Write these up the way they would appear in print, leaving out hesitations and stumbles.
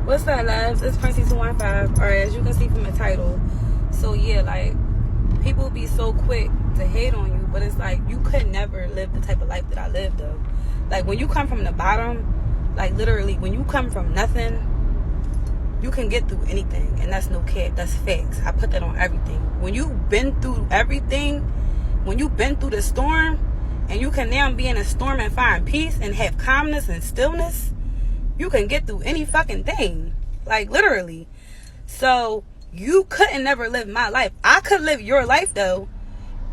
What's up, loves? It's Princey215, or as you can see from the title. So yeah, like, people be so quick to hate on you, but it's like, you could never live the type of life that I live, though. Like, when you come from the bottom, like, literally, when you come from nothing, you can get through anything, and that's no cap, that's facts. I put that on everything. When you've been through everything, when you've been through the storm, and you can now be in a storm and find peace and have calmness and stillness, you can get through any fucking thing. Like, literally. So, you couldn't never live my life. I could live your life, though,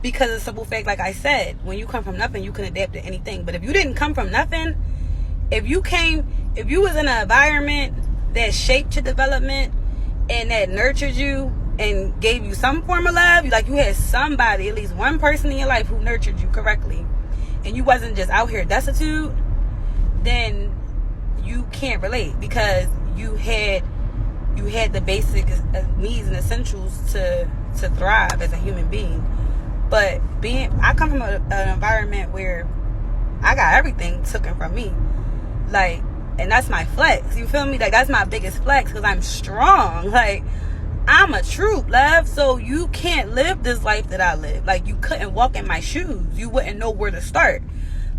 because of the simple fact, like I said, when you come from nothing, you can adapt to anything. But if you didn't come from nothing, if you was in an environment that shaped your development and that nurtured you and gave you some form of love, like you had somebody, at least one person in your life who nurtured you correctly, and you wasn't just out here destitute, then you can't relate, because you had the basic needs and essentials to thrive as a human being. But I come from an environment where I got everything taken from me, like, and that's my flex. You feel me? Like, that's my biggest flex, because I'm strong. Like, I'm a troop, love. So you can't live this life that I live. Like, you couldn't walk in my shoes. You wouldn't know where to start.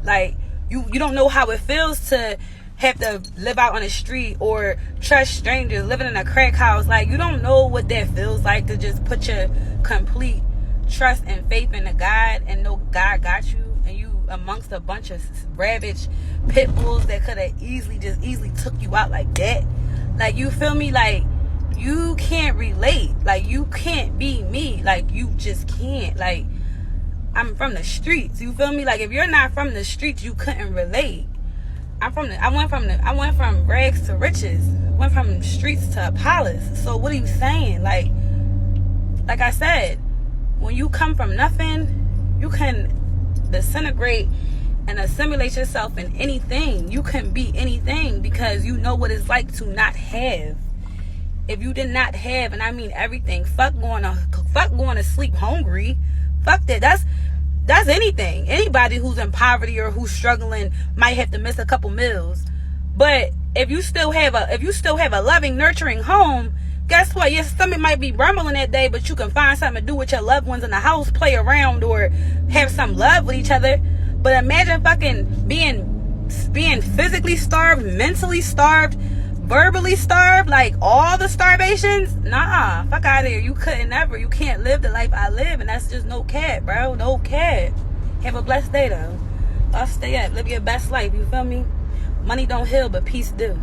Like, you don't know how it feels to have to live out on the street or trust strangers, living in a crack house. Like, you don't know what that feels like, to just put your complete trust and faith in a God and know God got you, and you amongst a bunch of ravaged pit bulls that could have easily took you out like that. Like, you feel me? Like, you can't relate. Like, you can't be me. Like, you just can't. Like, I'm from the streets. You feel me? Like, if you're not from the streets, you couldn't relate. I went from rags to riches. Went from streets to a palace. So what are you saying? Like I said, when you come from nothing, you can disintegrate and assimilate yourself in anything. You can be anything, because you know what it's like to not have. If you did not have, and I mean everything, fuck going to sleep hungry. Fuck that. That's anything. Anybody who's in poverty or who's struggling might have to miss a couple meals. But if you still have a loving, nurturing home, guess what? Your stomach might be rumbling that day, but you can find something to do with your loved ones in the house, play around, or have some love with each other. But imagine fucking being physically starved, mentally starved, verbally starved, like all the starvations. Nah, fuck out of here. You can't live the life I live, and that's just no cap, bro. No cap. Have a blessed day, though. I'll stay up, live your best life. You feel me? Money don't heal, but peace do.